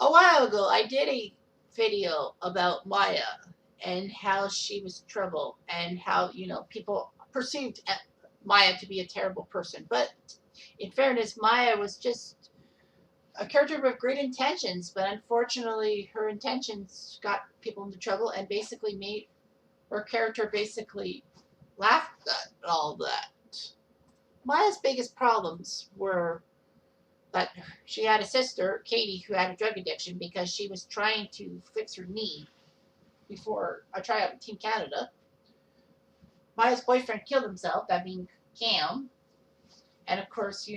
A while ago, I did a video about Maya and how she was trouble and how, people perceived Maya to be a terrible person. But in fairness, Maya was just a character with great intentions, but unfortunately, her intentions got people into trouble and basically made her character basically laugh at all that. Maya's biggest problems were that she had a sister, Katie, who had a drug addiction because she was trying to fix her knee before a tryout in Team Canada. Maya's boyfriend killed himself, that being Cam. And of course,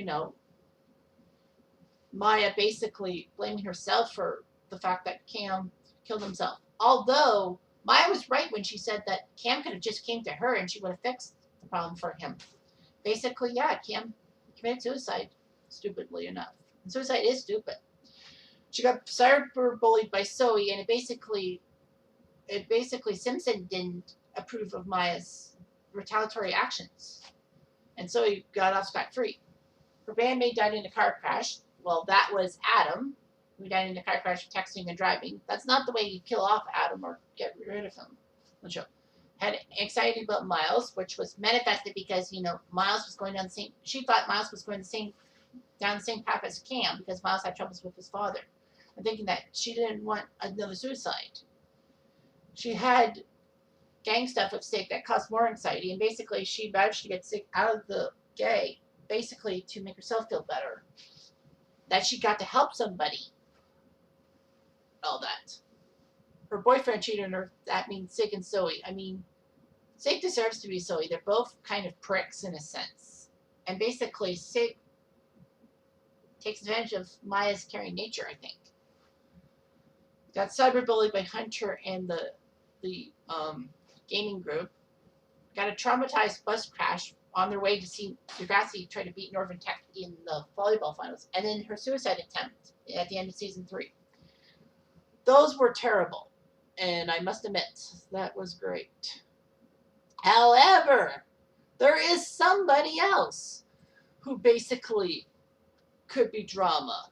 Maya basically blaming herself for the fact that Cam killed himself. Although Maya was right when she said that Cam could have just came to her and she would have fixed the problem for him. Basically, yeah, Cam committed suicide, stupidly enough. And suicide is stupid. She got cyberbullied by Zoe, and it basically Simpson didn't approve of Maya's retaliatory actions, and Zoe got off scot free. Her bandmate died in a car crash. Well, that was Adam, who died in a car crash for texting and driving. That's not the way you kill off Adam or get rid of him. The show had anxiety about Miles, which was manifested because Miles was going down the same. She thought Miles was going down the same path as Cam because Miles had troubles with his father. And thinking that she didn't want another suicide. She had gang stuff with Sig that caused more anxiety, and basically she managed to get Sig out of the gang, basically to make herself feel better. That she got to help somebody. All that. Her boyfriend cheated on her. That means Sig and Zoe. I mean, Sig deserves to be Zoe. They're both kind of pricks in a sense. And basically, Sig takes advantage of Maya's caring nature, I think. Got cyberbullied by Hunter and the gaming group. Got a traumatized bus crash on their way to see Degrassi try to beat Northern Tech in the volleyball finals. And then her suicide attempt at the end of season 3. Those were terrible. And I must admit, that was great. However, there is somebody else who basically could be drama.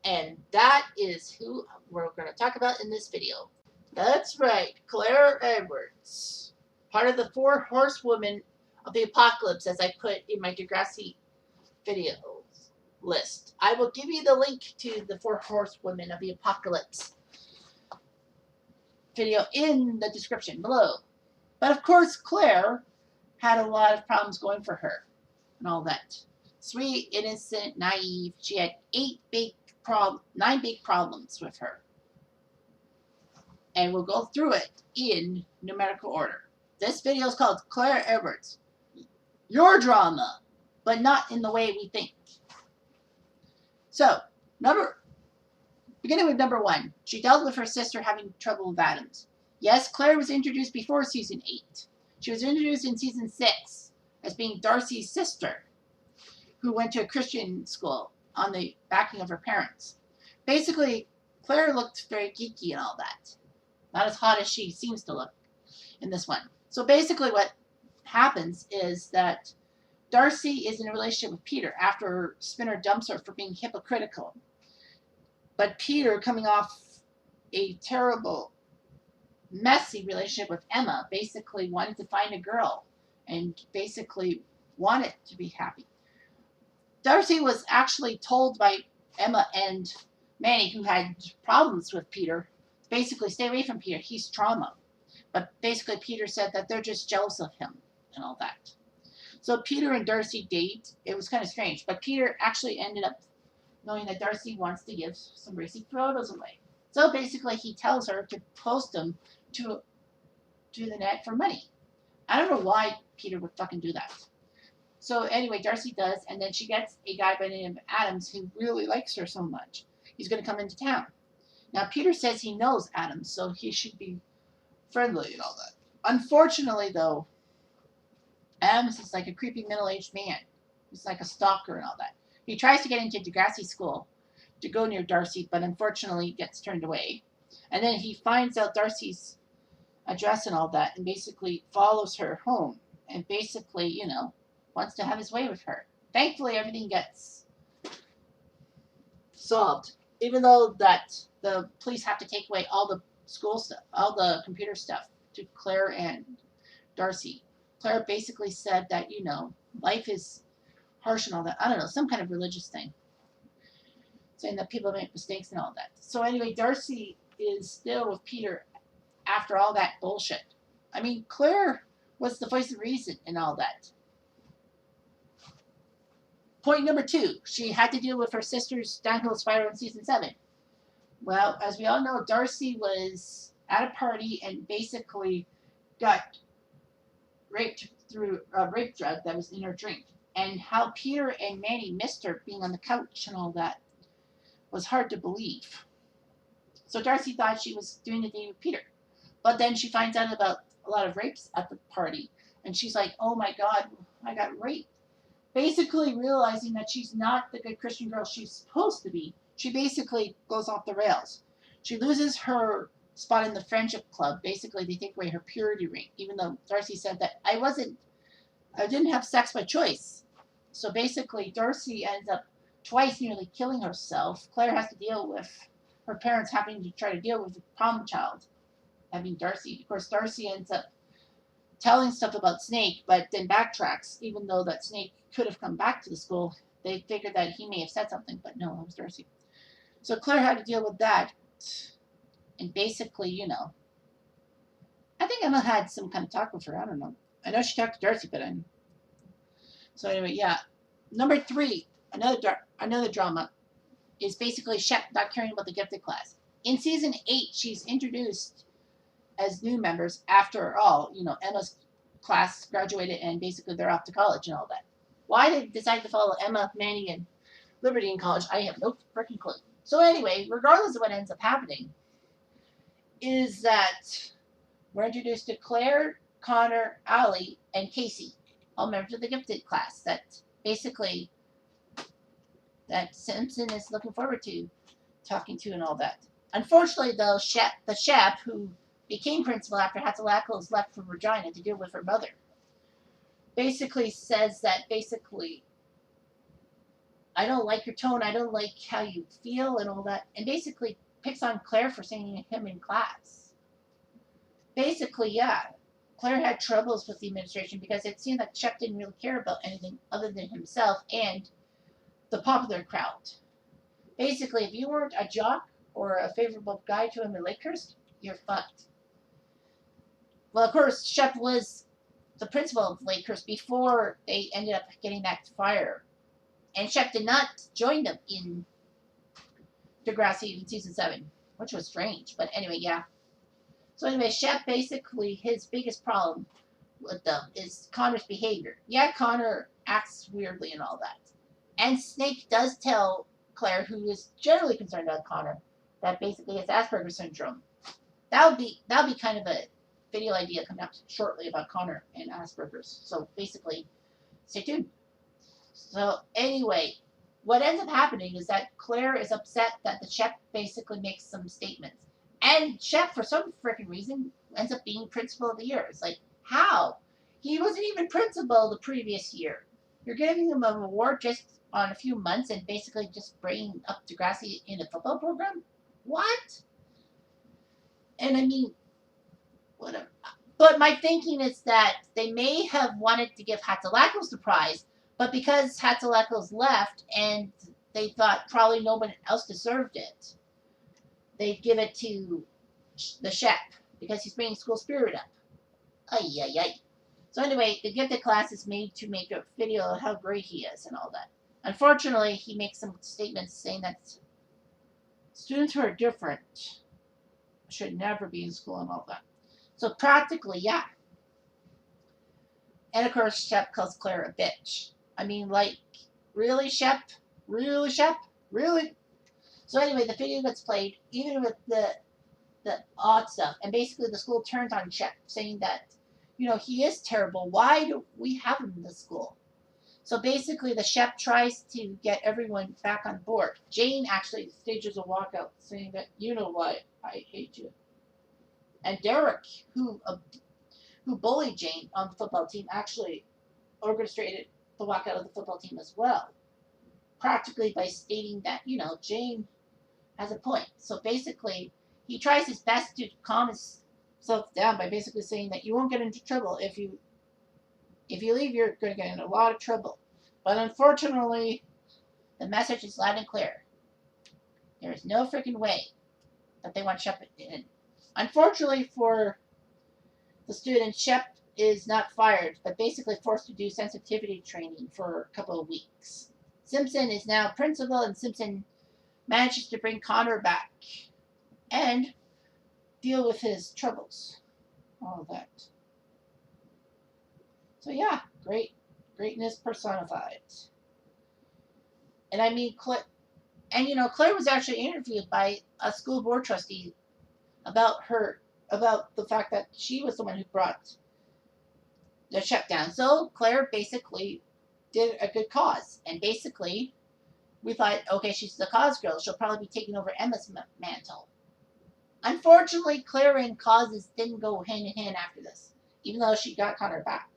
And that is who we're going to talk about in this video. That's right, Claire Edwards. Part of the 4 horsewomen of the apocalypse, as I put in my Degrassi videos list. I will give you the link to the 4 horsewomen of the apocalypse video in the description below. But of course, Claire had a lot of problems going for her and all that. Sweet, innocent, naive. She had 9 big problems with her. And we'll go through it in numerical order. This video is called Claire Edwards. Your drama, but not in the way we think. So, beginning with number 1. She dealt with her sister having trouble with Adams. Yes, Claire was introduced before season 8. She was introduced in season 6 as being Darcy's sister, who went to a Christian school on the backing of her parents. Basically, Claire looked very geeky and all that. Not as hot as she seems to look in this one. So basically what happens is that Darcy is in a relationship with Peter after Spinner dumps her for being hypocritical. But Peter, coming off a terrible, messy relationship with Emma, basically wanted to find a girl and basically wanted to be happy. Darcy was actually told by Emma and Manny, who had problems with Peter, basically stay away from Peter. He's trauma. But basically Peter said that they're just jealous of him and all that. So Peter and Darcy date. It was kind of strange. But Peter actually ended up knowing that Darcy wants to give some racy photos away. So basically he tells her to post them to the net for money. I don't know why Peter would fucking do that. So anyway, Darcy does, and then she gets a guy by the name of Adams who really likes her so much. He's going to come into town. Now, Peter says he knows Adams, so he should be friendly and all that. Unfortunately, though, Adams is like a creepy middle-aged man. He's like a stalker and all that. He tries to get into Degrassi school to go near Darcy, but unfortunately gets turned away. And then he finds out Darcy's address and all that, and basically follows her home. And basically, wants to have his way with her. Thankfully, everything gets solved even though that the police have to take away all the school stuff, all the computer stuff to Claire and Darcy. Claire basically said that, life is harsh and all that. I don't know, some kind of religious thing, saying that people make mistakes and all that. So anyway, Darcy is still with Peter after all that bullshit. I mean, Claire was the voice of reason and all that. Point number 2, she had to deal with her sister's downhill spiral in season 7. Well, as we all know, Darcy was at a party and basically got raped through a rape drug that was in her drink. And how Peter and Manny missed her being on the couch and all that was hard to believe. So Darcy thought she was doing the deed with Peter. But then she finds out about a lot of rapes at the party. And she's like, oh my God, I got raped. Basically realizing that she's not the good Christian girl she's supposed to be. She basically goes off the rails. She loses her spot in the friendship club. Basically, they take away her purity ring, even though Darcy said that I didn't have sex by choice. So basically, Darcy ends up twice nearly killing herself. Claire has to deal with her parents having to try to deal with the problem child, having Darcy. Of course, Darcy ends up telling stuff about Snake, but then backtracks, even though that Snake could have come back to the school. They figured that he may have said something, but no, it was Darcy. So Claire had to deal with that. And basically, I think Emma had some kind of talk with her. I don't know. I know she talked to Darcy, but so anyway, yeah. Number 3, another drama is basically Shep not caring about the gifted class. In season 8, she's introduced as new members. After all, Emma's class graduated and basically they're off to college and all that. Why they decided to follow Emma, Manny, and Liberty in college, I have no freaking clue. So anyway, regardless of what ends up happening, is that we're introduced to Claire, Connor, Allie, and Casey, all members of the gifted class that basically that Simpson is looking forward to talking to and all that. Unfortunately, though, the Shep, who became principal after Hatzalakos left for Regina to deal with her mother, basically says that I don't like your tone, I don't like how you feel and all that, and basically picks on Claire for saying him in class. Basically, yeah, Claire had troubles with the administration because it seemed like Shep didn't really care about anything other than himself and the popular crowd. Basically, if you weren't a jock or a favorable guy to him in Lakehurst, you're fucked. Well, of course, Shep was the principal of Lakehurst before they ended up getting that fire. And Shep did not join them in Degrassi in season 7, which was strange. But anyway, yeah. So anyway, Shep basically, his biggest problem with them is Connor's behavior. Yeah, Connor acts weirdly and all that. And Snake does tell Claire, who is generally concerned about Connor, that basically has Asperger's syndrome. That'll be kind of a video idea coming up shortly about Connor and Asperger's. So basically, stay tuned. So anyway, what ends up happening is that Claire is upset that the Shep basically makes some statements. And Shep, for some freaking reason, ends up being principal of the year. It's like, how? He wasn't even principal the previous year. You're giving him an award just on a few months and basically just bringing up Degrassi in a football program? What? And I mean, whatever. But my thinking is that they may have wanted to give Hatzalakos the prize, but because Hatzalakos left and they thought probably no one else deserved it, they'd give it to the Shep because he's bringing school spirit up. Ay, ay, ay. So anyway, the gifted class is made to make a video of how great he is and all that. Unfortunately, he makes some statements saying that students who are different should never be in school and all that. So practically, yeah. And of course, Shep calls Claire a bitch. I mean, like, really, Shep? Really, Shep? Really? So anyway, the video gets played, even with the odd stuff. And basically, the school turns on Shep, saying that, he is terrible. Why do we have him in the school? So basically, the Shep tries to get everyone back on board. Jane actually stages a walkout, saying that, you know why I hate you. And Derek, who bullied Jane on the football team, actually orchestrated the walkout of the football team as well. Practically by stating that, Jane has a point. So basically, he tries his best to calm himself down by basically saying that you won't get into trouble if you leave. You're going to get in a lot of trouble. But unfortunately, the message is loud and clear. There is no freaking way that they want Shep in. Unfortunately for the student, Shep is not fired, but basically forced to do sensitivity training for a couple of weeks. Simpson is now principal, and Simpson manages to bring Connor back and deal with his troubles. All of that. So yeah, greatness personified. And I mean, Claire was actually interviewed by a school board trustee about the fact that she was the one who brought the shutdown. So Claire basically did a good cause, and basically we thought, okay, she's the cause girl. She'll probably be taking over Emma's mantle. Unfortunately, Claire and causes didn't go hand in hand after this, even though she got Connor back.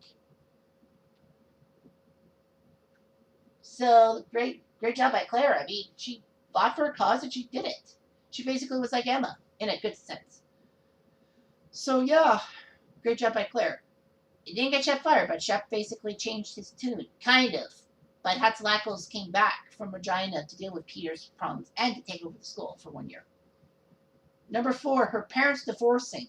So great job by Claire. I mean, she fought for a cause and she did it. She basically was like Emma in a good sense. So yeah, great job by Claire. It didn't get Shep fired, but Shep basically changed his tune, kind of. But Hatzlackles came back from Regina to deal with Peter's problems and to take over the school for 1 year. Number 4, her parents divorcing.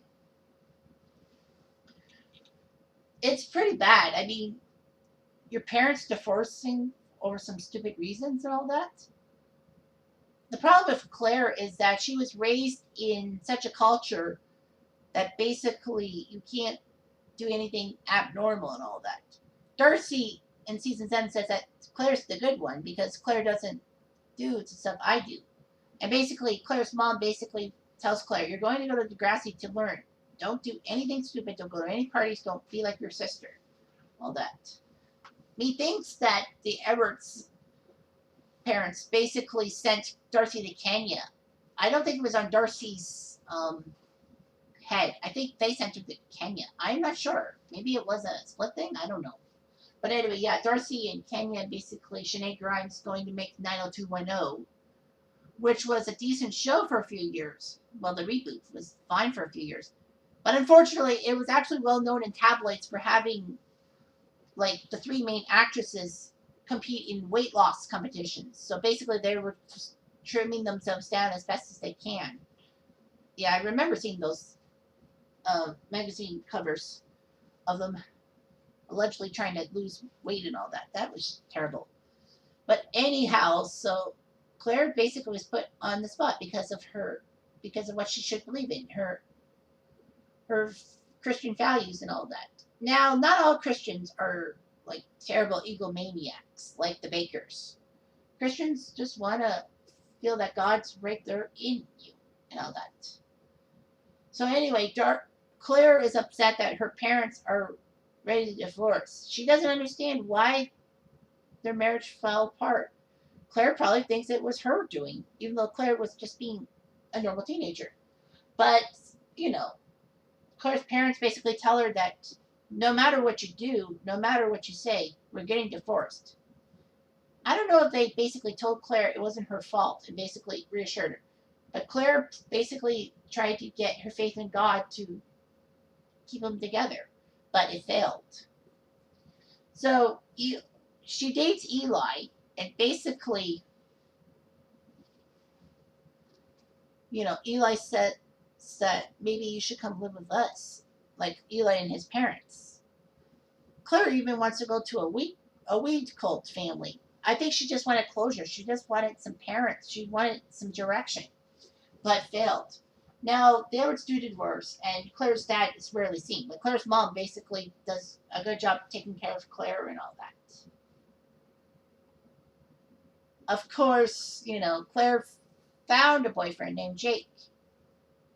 It's pretty bad. I mean, your parents divorcing over some stupid reasons and all that. The problem with Claire is that she was raised in such a culture that basically you can't do anything abnormal and all that. Darcy in season 7 says that Claire's the good one because Claire doesn't do the stuff I do. And basically, Claire's mom basically tells Claire, you're going to go to Degrassi to learn. Don't do anything stupid. Don't go to any parties. Don't be like your sister. All that. Methinks that the Everett's parents basically sent Darcy to Kenya. I don't think it was on Darcy's head. I think they sent her to Kenya. I'm not sure. Maybe it was a split thing. I don't know. But anyway, yeah, Darcy and Kenya, basically, Sinead Grimes going to make 90210, which was a decent show for a few years. Well, the reboot was fine for a few years. But unfortunately, it was actually well known in tabloids for having, like, the 3 main actresses compete in weight loss competitions. So basically, they were just trimming themselves down as best as they can. Yeah, I remember seeing those magazine covers of them allegedly trying to lose weight and all that. That was terrible. But anyhow, so Claire basically was put on the spot because of what she should believe in, her Christian values and all that. Now, not all Christians are like terrible egomaniacs like the Bakers. Christians just want to feel that God's right there in you and all that. So anyway, Claire is upset that her parents are ready to divorce. She doesn't understand why their marriage fell apart. Claire probably thinks it was her doing, even though Claire was just being a normal teenager. But, Claire's parents basically tell her that no matter what you do, no matter what you say, we're getting divorced. I don't know if they basically told Claire it wasn't her fault and basically reassured her. But Claire basically tried to get her faith in God to keep them together. But it failed. So she dates Eli, and basically, Eli said maybe you should come live with us, like Eli and his parents. Claire even wants to go to a weed cult family. I think she just wanted closure. She just wanted some parents. She wanted some direction, but failed. Now, the Everetts do divorce, and Claire's dad is rarely seen, but Claire's mom basically does a good job taking care of Claire and all that. Of course, Claire found a boyfriend named Jake,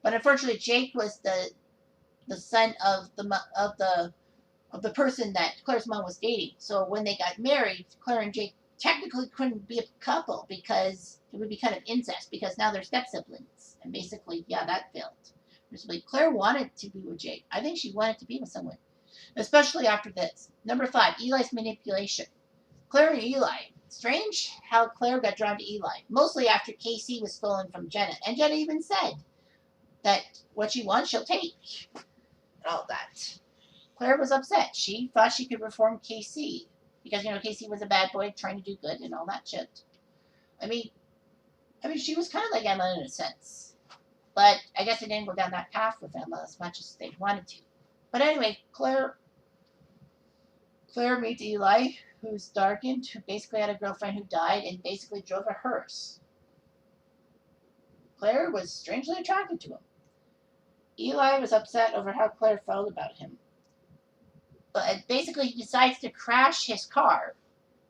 but unfortunately, Jake was the son of the person that Claire's mom was dating. So when they got married, Claire and Jake technically couldn't be a couple because it would be kind of incest, because now they're step-siblings. And basically, yeah, that failed. Basically, Claire wanted to be with Jake. I think she wanted to be with someone, especially after this. Number 5, Eli's manipulation. Claire and Eli Strange how Claire got drawn to Eli, mostly after Casey was stolen from Jenna. And Jenna even said that what she wants, she'll take. And all that. Claire was upset. She thought she could reform Casey. Because, Casey was a bad boy trying to do good and all that shit. I mean, she was kind of like Emma in a sense. But I guess they didn't go down that path with Emma as much as they wanted to. But anyway, Claire meets Eli, who's darkened, who basically had a girlfriend who died and basically drove a hearse. Claire was strangely attracted to him. Eli was upset over how Claire felt about him. But basically, he decides to crash his car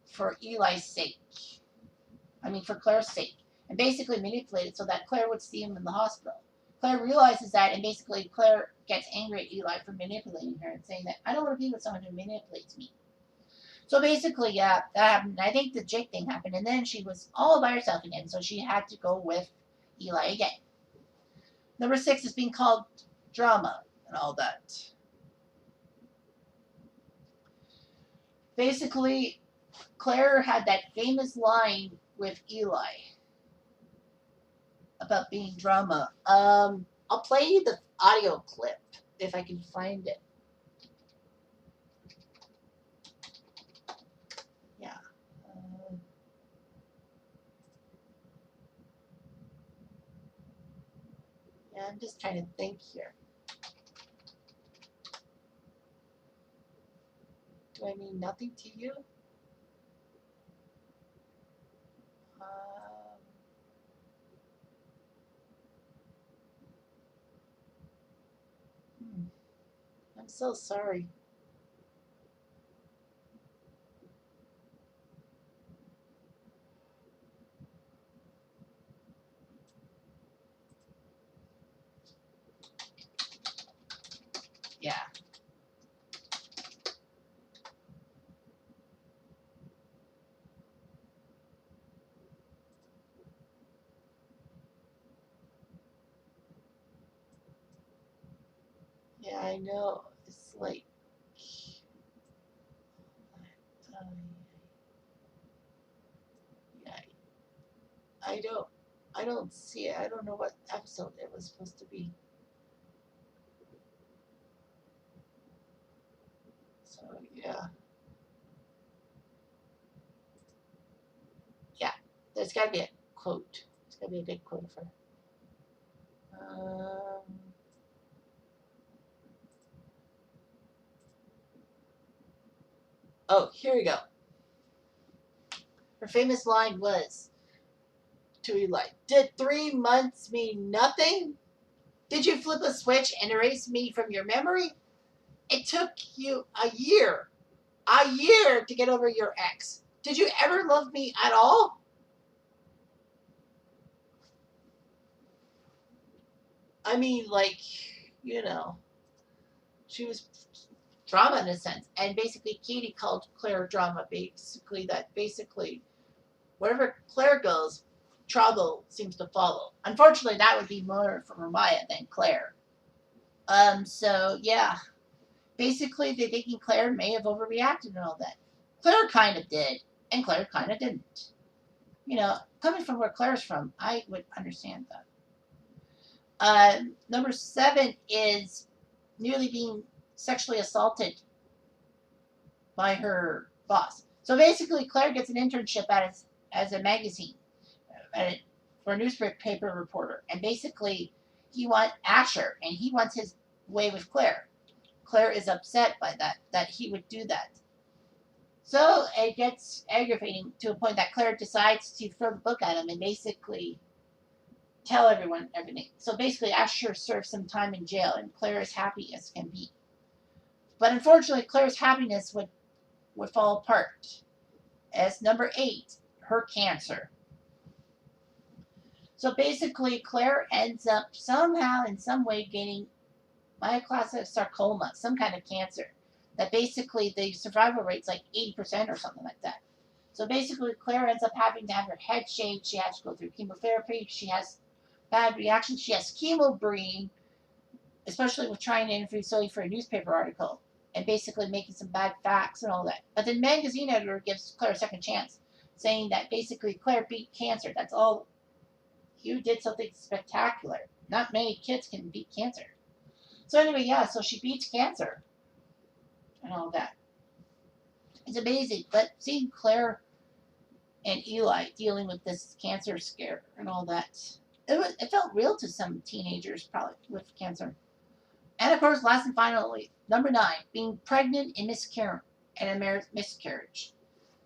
for Eli's sake. For Claire's sake. And basically manipulate it so that Claire would see him in the hospital. Claire realizes that, and basically Claire gets angry at Eli for manipulating her and saying that, I don't want to be with someone who manipulates me. So basically, yeah, that happened. I think the Jake thing happened, and then she was all by herself again, so she had to go with Eli again. Number 6 is being called drama and all that. Basically, Claire had that famous line with Eli about being drama. I'll play you the audio clip if I can find it. Yeah. I'm just trying to think here. Do I mean nothing to you? I'm so sorry. Yeah. Yeah, I know. It's like yeah, I don't see it. I don't know what episode it was supposed to be. So yeah. Yeah. There's gotta be a quote. There's gotta be a good quote of her. Oh, here we go. Her famous line was to Eli, did 3 months mean nothing? Did you flip a switch and erase me from your memory? It took you a year to get over your ex. Did you ever love me at all? She was drama in a sense. And basically, Katie called Claire drama. Basically, wherever Claire goes, trouble seems to follow. Unfortunately, that would be more for Maya than Claire. So, yeah. Basically, they're thinking Claire may have overreacted and all that. Claire kind of did, and Claire kind of didn't. Coming from where Claire's from, I would understand that. Number 7 is nearly being sexually assaulted by her boss. So basically, Claire gets an internship as a magazine for a newspaper reporter, and basically, he wants Asher, and he wants his way with Claire. Claire is upset by that he would do that. So it gets aggravating to a point that Claire decides to throw the book at him and basically tell everyone everything. So basically, Asher serves some time in jail, and Claire is happy as can be. But unfortunately, Claire's happiness would fall apart. As number 8, her cancer. So basically, Claire ends up somehow, in some way, gaining myoclastic sarcoma, some kind of cancer. That basically the survival rate's like 80% or something like that. So basically, Claire ends up having to have her head shaved. She has to go through chemotherapy. She has bad reactions. She has chemobrain, especially with trying to interview Zoe for a newspaper article and basically making some bad facts and all that. But the magazine editor gives Claire a second chance. saying that basically Claire beat cancer. That's all. You did something spectacular. Not many kids can beat cancer. So anyway, yeah, so she beats cancer and all that. It's amazing. But seeing Claire and Eli dealing with this cancer scare and all that, it felt real to some teenagers probably with cancer. And of course, last and finally, number 9, being pregnant and a miscarriage.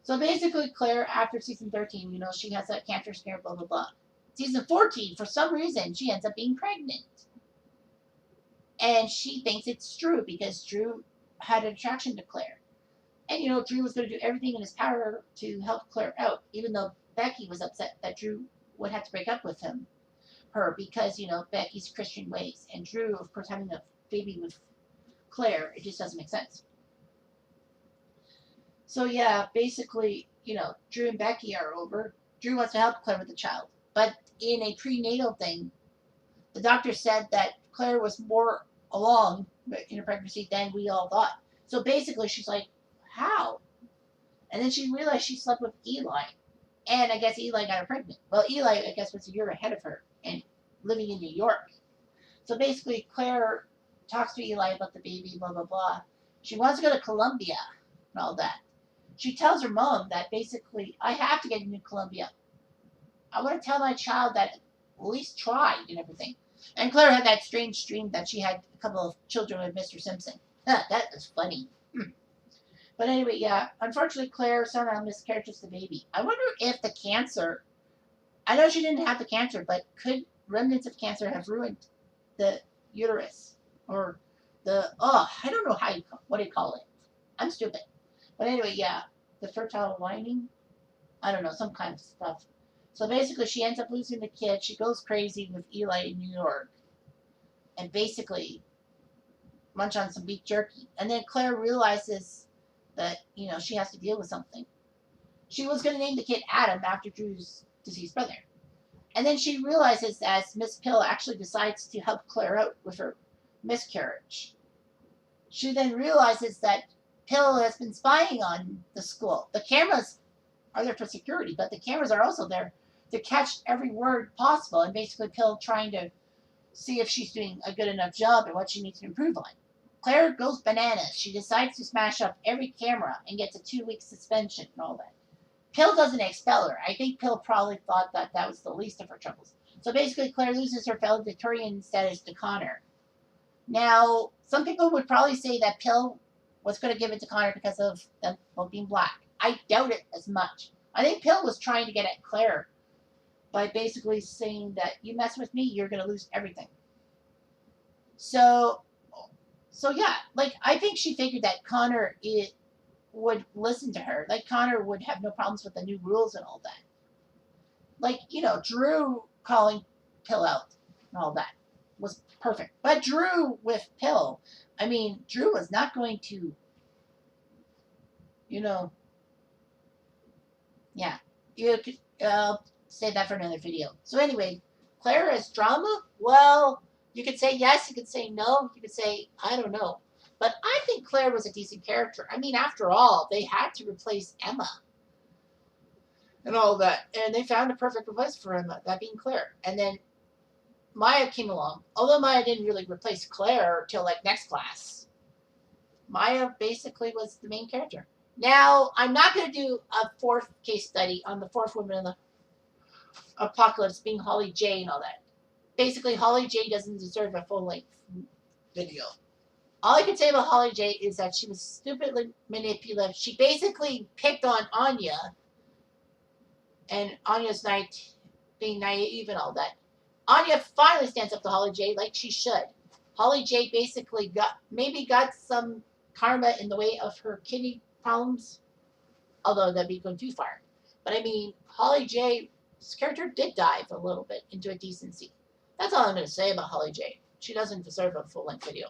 So basically, Claire, after season 13, she has that cancer scare, blah, blah, blah. Season 14, for some reason, she ends up being pregnant. And she thinks it's Drew because Drew had an attraction to Claire. And, Drew was going to do everything in his power to help Claire out, even though Becky was upset that Drew would have to break up with her because, Becky's Christian ways. And Drew, of course, having a baby with Claire, it just doesn't make sense. So, yeah, basically, Drew and Becky are over. Drew wants to help Claire with the child. But in a prenatal thing, the doctor said that Claire was more along in her pregnancy than we all thought. So basically, she's like, how? And then she realized she slept with Eli. And I guess Eli got her pregnant. Well, Eli, I guess, was a year ahead of her and living in New York. So basically, Claire talks to Eli about the baby, blah, blah, blah. She wants to go to Columbia and all that. She tells her mom that basically, I have to get into Columbia. I want to tell my child that at least tried and everything. And Claire had that strange dream that she had a couple of children with Mr. Simpson. That was funny. But anyway, yeah, unfortunately, Claire somehow miscarriages the baby. I wonder if the cancer, I know she didn't have the cancer, but could remnants of cancer have ruined the uterus? Or I don't know what do you call it? I'm stupid. But anyway, yeah, the fertile lining, I don't know, some kind of stuff. So basically, she ends up losing the kid. She goes crazy with Eli in New York. And basically, munch on some beef jerky. And then Claire realizes that, she has to deal with something. She was going to name the kid Adam after Drew's deceased brother. And then she realizes as Miss Pill actually decides to help Claire out with her miscarriage. She then realizes that Pill has been spying on the school. The cameras are there for security, but the cameras are also there to catch every word possible, and basically Pill trying to see if she's doing a good enough job and what she needs to improve on. Claire goes bananas. She decides to smash up every camera and gets a 2-week suspension and all that. Pill doesn't expel her. I think Pill probably thought that was the least of her troubles. So basically, Claire loses her valedictorian status to Connor. Now, some people would probably say that Pill was going to give it to Connor because of them both being black. I doubt it as much. I think Pill was trying to get at Claire by basically saying that you mess with me, you're going to lose everything. So yeah, I think she figured that Connor would listen to her. Connor would have no problems with the new rules and all that. Drew calling Pill out and all that was perfect. But Drew with Pill, Drew was not going to, yeah. I'll save that for another video. So anyway, Claire as drama? Well, you could say yes, you could say no, you could say, I don't know. But I think Claire was a decent character. After all, they had to replace Emma and all that. And they found a perfect replace for Emma, that being Claire. And then Maya came along. Although Maya didn't really replace Claire till next class. Maya basically was the main character. Now, I'm not going to do a 4th case study on the 4th woman in the apocalypse being Holly J and all that. Basically, Holly J doesn't deserve a full-length video. All I can say about Holly J is that she was stupidly manipulative. She basically picked on Anya, and Anya's being naive and all that. Anya finally stands up to Holly J like she should. Holly J basically got some karma in the way of her kidney problems, although that'd be going too far. But Holly J's character did dive a little bit into a decency. That's all I'm going to say about Holly J. She doesn't deserve a full-length video.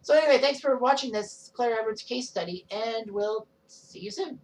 So anyway, thanks for watching this Claire Edwards case study, and we'll see you soon.